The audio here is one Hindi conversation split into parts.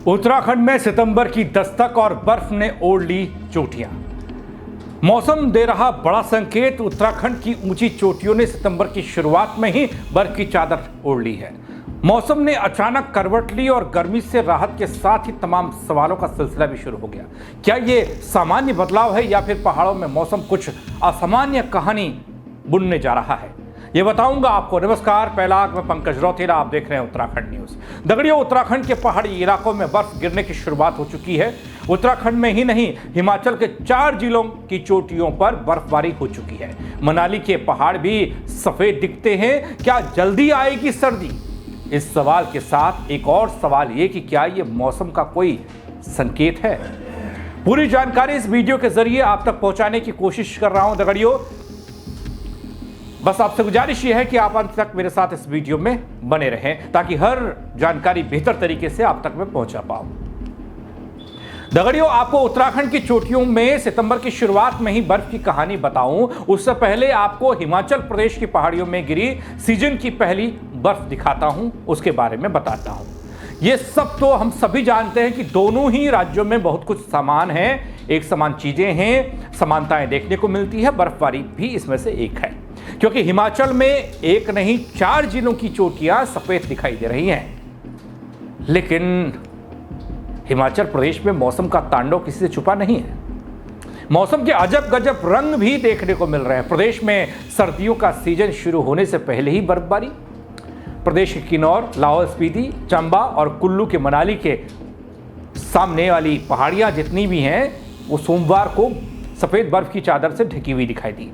उत्तराखंड में सितंबर की दस्तक और बर्फ ने ओढ़ ली चोटियां। मौसम दे रहा बड़ा संकेत। उत्तराखंड की ऊंची चोटियों ने सितंबर की शुरुआत में ही बर्फ की चादर ओढ़ ली है। मौसम ने अचानक करवट ली और गर्मी से राहत के साथ ही तमाम सवालों का सिलसिला भी शुरू हो गया। क्या ये सामान्य बदलाव है या फिर पहाड़ों में मौसम कुछ असामान्य कहानी बुनने जा रहा है, ये बताऊंगा आपको। नमस्कार, पैलाग में पंकज रौतेला, आप देख रहे हैं उत्तराखंड न्यूज। दगड़ियों, उत्तराखंड के पहाड़ी इलाकों में बर्फ गिरने की शुरुआत हो चुकी है। उत्तराखंड में ही नहीं, हिमाचल के 4 जिलों की चोटियों पर बर्फबारी हो चुकी है। मनाली के पहाड़ भी सफेद दिखते हैं। क्या जल्दी आएगी सर्दी? इस सवाल के साथ एक और सवाल ये कि क्या ये मौसम का कोई संकेत है? पूरी जानकारी इस वीडियो के जरिए आप तक पहुंचाने की कोशिश कर रहा हूं। दगड़ियों, बस आपसे गुजारिश ये है कि आप अंत तक मेरे साथ इस वीडियो में बने रहें ताकि हर जानकारी बेहतर तरीके से आप तक मैं पहुंचा पाऊं। दगड़ियों, आपको उत्तराखंड की चोटियों में सितंबर की शुरुआत में ही बर्फ की कहानी बताऊं, उससे पहले आपको हिमाचल प्रदेश की पहाड़ियों में गिरी सीजन की पहली बर्फ दिखाता हूं, उसके बारे में बताता हूं। ये सब तो हम सभी जानते हैं कि दोनों ही राज्यों में बहुत कुछ समान है, एक समान चीजें हैं, समानताएं देखने को मिलती है। बर्फबारी भी इसमें से एक है, क्योंकि हिमाचल में एक नहीं 4 जिलों की चोटियां सफेद दिखाई दे रही हैं। लेकिन हिमाचल प्रदेश में मौसम का तांडव किसी से छुपा नहीं है। मौसम के अजब गजब रंग भी देखने को मिल रहे हैं। प्रदेश में सर्दियों का सीजन शुरू होने से पहले ही बर्फबारी। प्रदेश के किन्नौर, लाहौल स्पीति, चंबा और कुल्लू के मनाली के सामने वाली पहाड़ियां जितनी भी हैं, वो सोमवार को सफेद बर्फ की चादर से ढकी हुई दिखाई दी।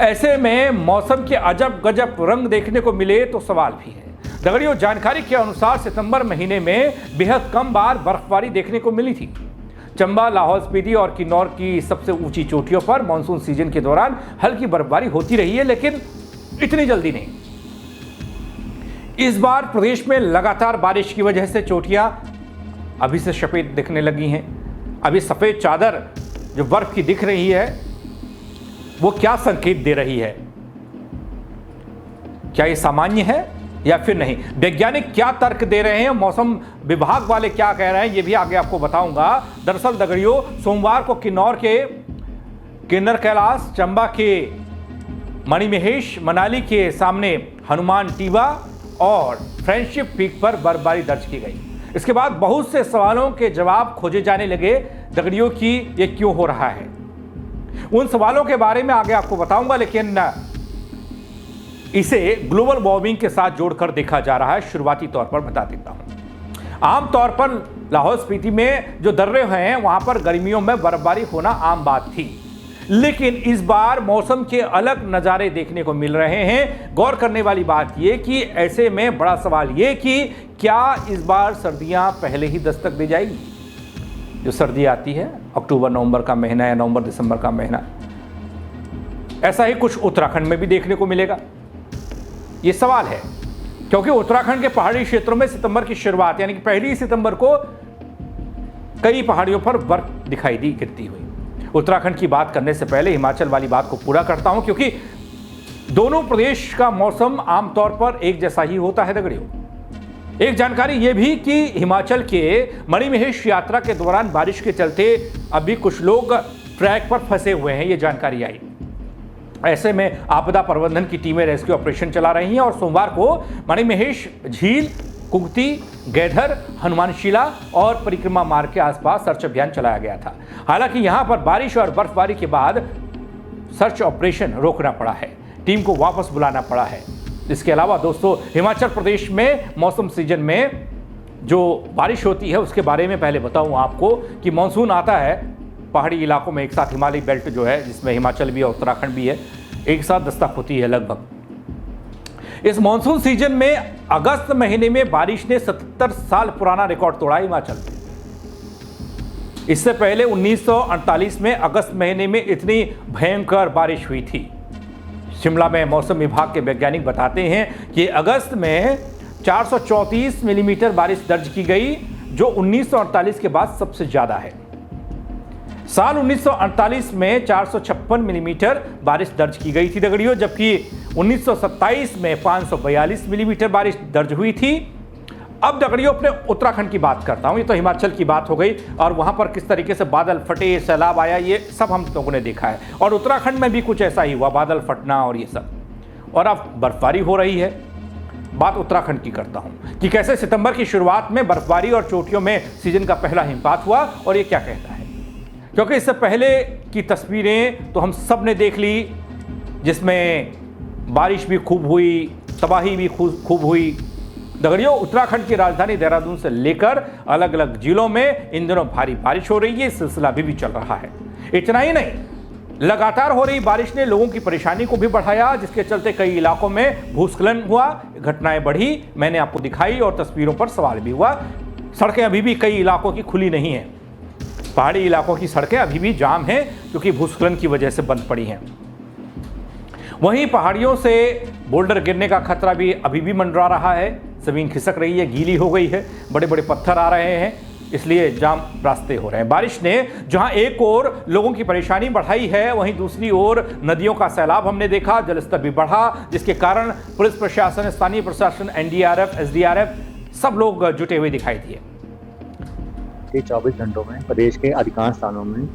ऐसे में मौसम के अजब गजब रंग देखने को मिले तो सवाल भी है। दगड़ियों, जानकारी के अनुसार सितंबर महीने में बेहद कम बार बर्फबारी देखने को मिली थी। चंबा, लाहौल स्पीति और किन्नौर की सबसे ऊंची चोटियों पर मानसून सीजन के दौरान हल्की बर्फबारी होती रही है, लेकिन इतनी जल्दी नहीं। इस बार प्रदेश में लगातार बारिश की वजह से चोटियां अभी से सफेद दिखने लगी हैं। अभी सफेद चादर जो बर्फ की दिख रही है, वो क्या संकेत दे रही है? क्या ये सामान्य है या फिर नहीं? वैज्ञानिक क्या तर्क दे रहे हैं, मौसम विभाग वाले क्या कह रहे हैं, ये भी आगे आपको बताऊंगा। दरअसल दगड़ियों, सोमवार को किन्नौर के किन्नर कैलाश, चंबा के मणिमहेश, मनाली के सामने हनुमान टीबा और फ्रेंडशिप पीक पर बर्फबारी दर्ज की गई। इसके बाद बहुत से सवालों के जवाब खोजे जाने लगे दगड़ियों की ये क्यों हो रहा है। उन सवालों के बारे में आगे आपको बताऊंगा, लेकिन इसे ग्लोबल वार्मिंग के साथ जोड़कर देखा जा रहा है। शुरुआती तौर पर बता देता हूं। आमतौर पर लाहौल स्पीति में जो दर्रे हैं, वहां पर गर्मियों में बर्फबारी होना आम बात थी, लेकिन इस बार मौसम के अलग नज़ारे देखने को मिल रहे हैं। गौर करने वाली बात यह कि ऐसे में बड़ा सवाल यह कि क्या इस बार सर्दियां पहले ही दस्तक दे जाएगी? जो सर्दी आती है अक्टूबर नवंबर का महीना या नवंबर दिसंबर का महीना, ऐसा ही कुछ उत्तराखंड में भी देखने को मिलेगा। ये सवाल है, क्योंकि उत्तराखंड के पहाड़ी क्षेत्रों में सितंबर की शुरुआत यानी कि 1 सितंबर को कई पहाड़ियों पर बर्फ दिखाई दी गिरती हुई। उत्तराखंड की बात करने से पहले हिमाचल वाली बात को पूरा करता हूं, क्योंकि दोनों प्रदेश का मौसम आमतौर पर एक जैसा ही होता है। दगड़ियों, एक जानकारी यह भी कि हिमाचल के मणिमहेश यात्रा के दौरान बारिश के चलते अभी कुछ लोग ट्रैक पर फंसे हुए हैं, ये जानकारी आई। ऐसे में आपदा प्रबंधन की टीमें रेस्क्यू ऑपरेशन चला रही हैं और सोमवार को मणिमहेश झील, कुंगती, गैधर, हनुमानशिला और परिक्रमा मार्ग के आसपास सर्च अभियान चलाया गया था। हालांकि यहां पर बारिश और बर्फबारी के बाद सर्च ऑपरेशन रोकना पड़ा है, टीम को वापस बुलाना पड़ा है। इसके अलावा दोस्तों, हिमाचल प्रदेश में मौसम सीजन में जो बारिश होती है उसके बारे में पहले बताऊं आपको कि मानसून आता है पहाड़ी इलाकों में एक साथ। हिमालय बेल्ट जो है, जिसमें हिमाचल भी और उत्तराखंड भी है, एक साथ दस्तक होती है लगभग। इस मानसून सीजन में अगस्त महीने में बारिश ने 77 साल पुराना रिकॉर्ड तोड़ा हिमाचल में। इससे पहले 1948 में अगस्त महीने में इतनी भयंकर बारिश हुई थी। शिमला में मौसम विभाग के वैज्ञानिक बताते हैं कि अगस्त में 434 मिलीमीटर बारिश दर्ज की गई, जो 1948 के बाद सबसे ज्यादा है। साल 1948 में 456 मिलीमीटर बारिश दर्ज की गई थी दगड़ियों, जबकि 1927 में 542 मिलीमीटर बारिश दर्ज हुई थी। अब दगड़ियों अपने उत्तराखंड की बात करता हूं। ये तो हिमाचल की बात हो गई और वहां पर किस तरीके से बादल फटे, सैलाब आया, ये सब हम लोगों ने देखा है। और उत्तराखंड में भी कुछ ऐसा ही हुआ, बादल फटना और ये सब, और अब बर्फबारी हो रही है। बात उत्तराखंड की करता हूं कि कैसे सितंबर की शुरुआत में बर्फबारी और चोटियों में सीजन का पहला हिमपात हुआ और ये क्या कहता है, क्योंकि इससे पहले की तस्वीरें तो हम सब ने देख ली, जिसमें बारिश भी खूब हुई, तबाही भी खूब हुई। दगड़ियों, उत्तराखंड की राजधानी देहरादून से लेकर अलग अलग जिलों में इन दिनों भारी बारिश हो रही है। सिलसिला अभी भी चल रहा है। इतना ही नहीं, लगातार हो रही बारिश ने लोगों की परेशानी को भी बढ़ाया, जिसके चलते कई इलाकों में भूस्खलन हुआ, घटनाएं बढ़ी, मैंने आपको दिखाई और तस्वीरों पर सवाल भी हुआ। सड़कें अभी भी कई इलाकों की खुली नहीं हैं। पहाड़ी इलाकों की सड़कें अभी भी जाम हैं क्योंकि भूस्खलन की वजह से बंद पड़ी हैं। वहीं पहाड़ियों से बोल्डर गिरने का खतरा भी अभी भी मंडरा रहा है। जमीन खिसक रही है, गीली हो गई है, बड़े बड़े पत्थर आ रहे हैं, इसलिए जाम रास्ते हो रहे हैं। बारिश ने जहां एक ओर लोगों की परेशानी बढ़ाई है, वहीं दूसरी ओर नदियों का सैलाब हमने देखा, जलस्तर भी बढ़ा, जिसके कारण पुलिस प्रशासन, स्थानीय प्रशासन, एनडीआरएफ, एसडीआरएफ सब लोग जुटे हुए दिखाई दिए। 24 घंटों में प्रदेश के अधिकांश स्थानों में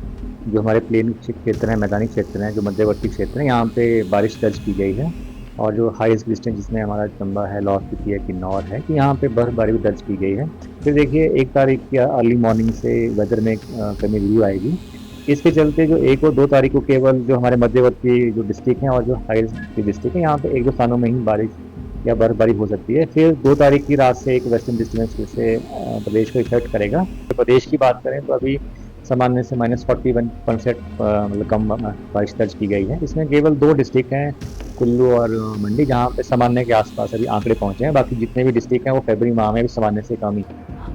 जो हमारे प्लेन क्षेत्र हैं, मैदानी क्षेत्र हैं, जो मध्यवर्ती क्षेत्र हैं, यहाँ पे बारिश दर्ज की गई है। और जो हाईएस्ट डिस्टेंस जिसमें हमारा चंबा है, लाहौल स्पीति है, किन्नौर है, कि यहाँ पे बर्फबारी भी दर्ज की गई है। फिर देखिए 1 तारीख की अर्ली मॉर्निंग से वेदर में कमी जरूर आएगी। इसके चलते जो 1 और 2 तारीख को केवल जो हमारे मध्यवर्ती जो डिस्ट्रिक्ट हैं और जो हाईएस्ट डिस्ट्रिक्ट है, यहाँ पे 1-2 स्थानों में ही बारिश या बर्फबारी हो सकती है। फिर 2 तारीख की रात से एक वेस्टर्न डिस्टर्बेंस से प्रदेश को इफेक्ट करेगा। तो प्रदेश की बात करें तो अभी सामान्य से -41% मतलब कम बारिश दर्ज की गई है। इसमें केवल 2 डिस्ट्रिक्ट हैं, कुल्लू और मंडी, जहाँ पे सामान्य के आसपास अभी आंकड़े पहुंचे हैं। बाकी जितने भी डिस्ट्रिक्ट हैं वो फरवरी माह में भी सामान्य से कम ही।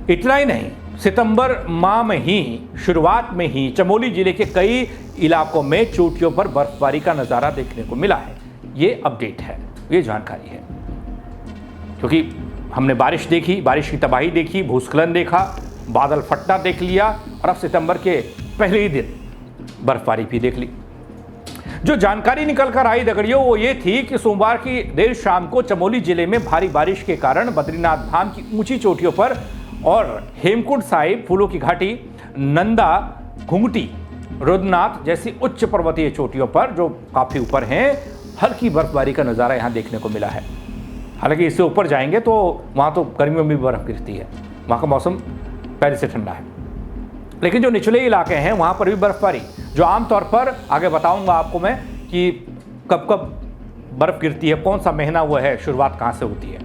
इतना ही नहीं, सितंबर माह में ही शुरुआत में ही चमोली जिले के कई इलाकों में चोटियों पर बर्फबारी का नज़ारा देखने को मिला है। ये अपडेट है, ये जानकारी है, क्योंकि हमने बारिश देखी, बारिश की तबाही देखी, भूस्खलन देखा, बादल फटना देख लिया और अब सितंबर के पहले ही दिन बर्फबारी भी देख ली। जो जानकारी निकल कर आई दगड़ियों वो ये थी कि सोमवार की देर शाम को चमोली जिले में भारी बारिश के कारण बद्रीनाथ धाम की ऊंची चोटियों पर और हेमकुंड साहिब, फूलों की घाटी, नंदा, घुंघटी, रुद्रनाथ जैसी उच्च पर्वतीय चोटियों पर जो काफी ऊपर हैं, हल्की बर्फबारी का नज़ारा यहाँ देखने को मिला है। हालांकि इससे ऊपर जाएंगे तो वहाँ तो गर्मियों में भी बर्फ गिरती है, वहाँ का मौसम पहले से ठंडा है। लेकिन जो निचले इलाके हैं वहाँ पर भी बर्फबारी, जो आमतौर पर आगे बताऊंगा आपको मैं कि कब कब बर्फ गिरती है, कौन सा महीना वो है, शुरुआत कहाँ से होती है।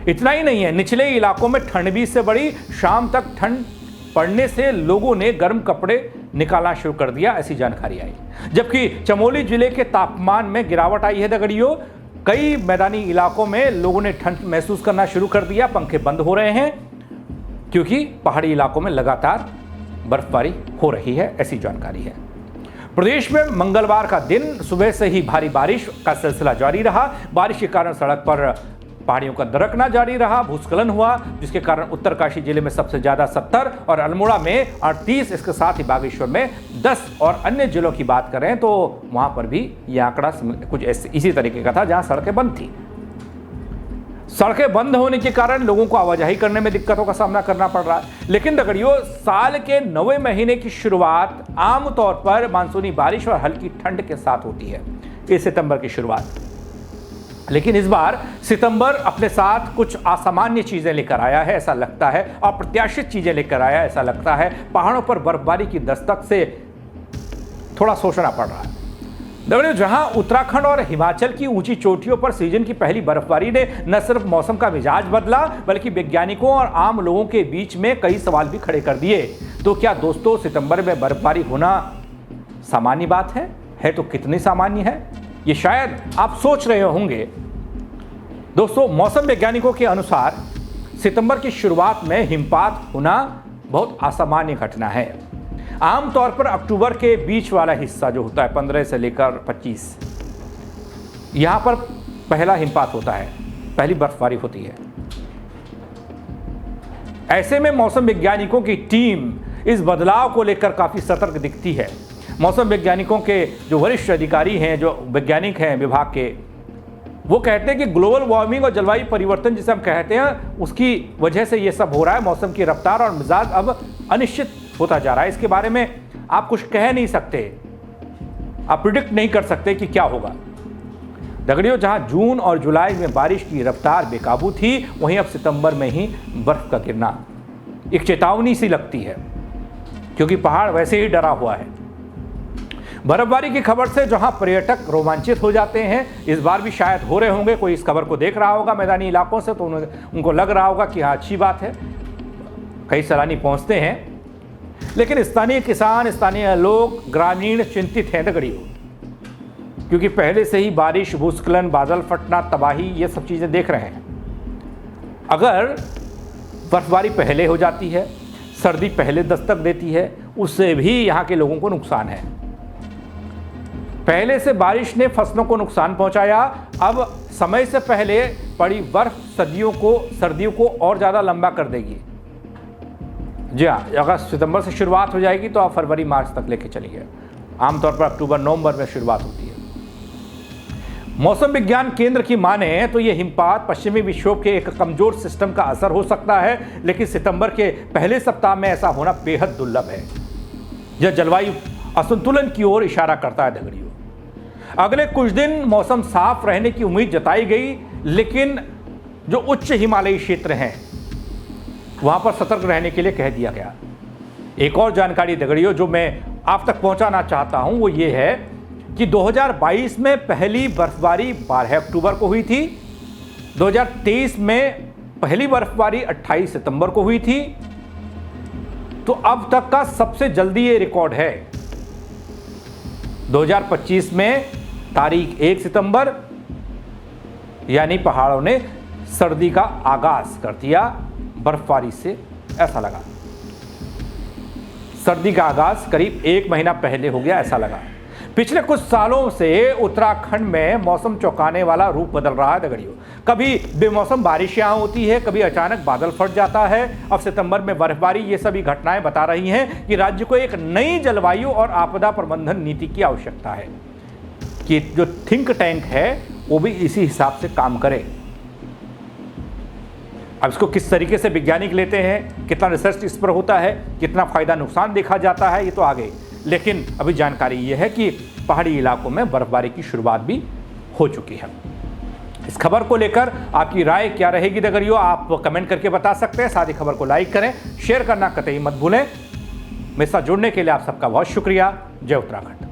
इतना ही नहीं है, निचले इलाकों में ठंड भी इससे बड़ी, शाम तक ठंड पड़ने से लोगों ने गर्म कपड़े निकालना शुरू कर दिया, ऐसी जानकारी आई। जबकि चमोली जिले के तापमान में गिरावट आई है दगड़ियों। कई मैदानी इलाकों में लोगों ने ठंड महसूस करना शुरू कर दिया, पंखे बंद हो रहे हैं क्योंकि पहाड़ी इलाकों में लगातार बर्फबारी हो रही है, ऐसी जानकारी है। प्रदेश में मंगलवार का दिन सुबह से ही भारी बारिश का सिलसिला जारी रहा। बारिश के कारण सड़क पर पहाड़ियों का दरकना जारी रहा, भूस्खलन हुआ, जिसके कारण उत्तरकाशी जिले में सबसे ज्यादा 70 और अल्मोड़ा में 38, इसके साथ ही बागेश्वर में 10 और अन्य जिलों की बात करें तो वहां पर भी यह आंकड़ा कुछ इसी तरीके का था, जहां सड़कें बंद थी। सड़कें बंद होने के कारण लोगों को आवाजाही करने में दिक्कतों का सामना करना पड़ रहा है। लेकिन दगड़ियों, साल के 9वें महीने की शुरुआत आमतौर पर मानसूनी बारिश और हल्की ठंड के साथ होती है, इस सितंबर की शुरुआत। लेकिन इस बार सितंबर अपने साथ कुछ असामान्य चीजें लेकर आया है, ऐसा लगता है, अप्रत्याशित चीजें लेकर आया, ऐसा लगता है। पहाड़ों पर बर्फबारी की दस्तक से थोड़ा सोचना पड़ रहा है। दगड़ियों, जहां उत्तराखंड और हिमाचल की ऊंची चोटियों पर सीजन की पहली बर्फबारी ने न सिर्फ मौसम का मिजाज बदला, बल्कि वैज्ञानिकों और आम लोगों के बीच में कई सवाल भी खड़े कर दिए। तो क्या दोस्तों, सितंबर में बर्फबारी होना सामान्य बात है तो कितनी सामान्य है, ये शायद आप सोच रहे होंगे। दोस्तों, मौसम वैज्ञानिकों के अनुसार सितंबर की शुरुआत में हिमपात होना बहुत असामान्य घटना है। आमतौर पर अक्टूबर के बीच वाला हिस्सा जो होता है 15 से लेकर 25, यहां पर पहला हिमपात होता है, पहली बर्फबारी होती है। ऐसे में मौसम वैज्ञानिकों की टीम इस बदलाव को लेकर काफी सतर्क दिखती है। मौसम वैज्ञानिकों के जो वरिष्ठ अधिकारी हैं, जो वैज्ञानिक हैं विभाग के, वो कहते हैं कि ग्लोबल वार्मिंग और जलवायु परिवर्तन जिसे हम कहते हैं उसकी वजह से ये सब हो रहा है। मौसम की रफ्तार और मिजाज अब अनिश्चित होता जा रहा है। इसके बारे में आप कुछ कह नहीं सकते, आप प्रिडिक्ट नहीं कर सकते कि क्या होगा। दगड़ियों, जहां जून और जुलाई में बारिश की रफ्तार बेकाबू थी, वहीं अब सितंबर में ही बर्फ का गिरना एक चेतावनी सी लगती है, क्योंकि पहाड़ वैसे ही डरा हुआ है। बर्फबारी की खबर से जहां पर्यटक रोमांचित हो जाते हैं, इस बार भी शायद हो रहे होंगे। कोई इस खबर को देख रहा होगा मैदानी इलाकों से, तो उनको लग रहा होगा कि हाँ अच्छी बात है, कई सैलानी पहुंचते हैं। लेकिन स्थानीय किसान, स्थानीय लोग, ग्रामीण चिंतित हैं दगड़ियों, क्योंकि पहले से ही बारिश, भूस्खलन, बादल फटना, तबाही, ये सब चीज़ें देख रहे हैं। अगर बर्फबारी पहले हो जाती है, सर्दी पहले दस्तक देती है, उससे भी यहाँ के लोगों को नुकसान है। पहले से बारिश ने फसलों को नुकसान पहुंचाया, अब समय से पहले पड़ी बर्फ सर्दियों को और ज़्यादा लंबा कर देगी। जी हाँ, अगर सितंबर से शुरुआत हो जाएगी तो आप फरवरी मार्च तक लेके चलिए। आमतौर पर अक्टूबर नवंबर में शुरुआत होती है। मौसम विज्ञान केंद्र की माने तो ये हिमपात पश्चिमी विक्षोभ के एक कमजोर सिस्टम का असर हो सकता है, लेकिन सितंबर के पहले सप्ताह में ऐसा होना बेहद दुर्लभ है। यह जलवायु असंतुलन की ओर इशारा करता है दगड़ियों। अगले कुछ दिन मौसम साफ रहने की उम्मीद जताई गई, लेकिन जो उच्च हिमालयी क्षेत्र हैं वहां पर सतर्क रहने के लिए कह दिया गया। एक और जानकारी दगड़ियों जो मैं आप तक पहुंचाना चाहता हूं वो ये है कि 2022 में पहली बर्फबारी 12 अक्टूबर को हुई थी, 2023 में पहली बर्फबारी 28 सितंबर को हुई थी। तो अब तक का सबसे जल्दी ये रिकॉर्ड है। 2025 में तारीख 1 सितंबर, यानी पहाड़ों ने सर्दी का आगाज कर दिया बर्फबारी से, ऐसा लगा। सर्दी का आगाज करीब 1 महीना पहले हो गया, ऐसा लगा। पिछले कुछ सालों से उत्तराखंड में मौसम चौंकाने वाला रूप बदल रहा है दगड़ियों। कभी बेमौसम बारिश यहाँ होती है, कभी अचानक बादल फट जाता है। अब सितंबर में बर्फबारी, ये सभी घटनाएं बता रही हैं कि राज्य को एक नई जलवायु और आपदा प्रबंधन नीति की आवश्यकता है, कि जो थिंक टैंक है वो भी इसी हिसाब से काम करे। अब इसको किस तरीके से वैज्ञानिक लेते हैं, कितना रिसर्च इस पर होता है, कितना फायदा नुकसान देखा जाता है, ये तो आगे। लेकिन अभी जानकारी ये है कि पहाड़ी इलाकों में बर्फबारी की शुरुआत भी हो चुकी है। इस खबर को लेकर आपकी राय क्या रहेगी दगड़ियों, आप कमेंट करके बता सकते हैं। साथ ही खबर को लाइक करें, शेयर करना कतई मत भूलें। मेरे साथ जुड़ने के लिए आप सबका बहुत शुक्रिया। जय उत्तराखंड।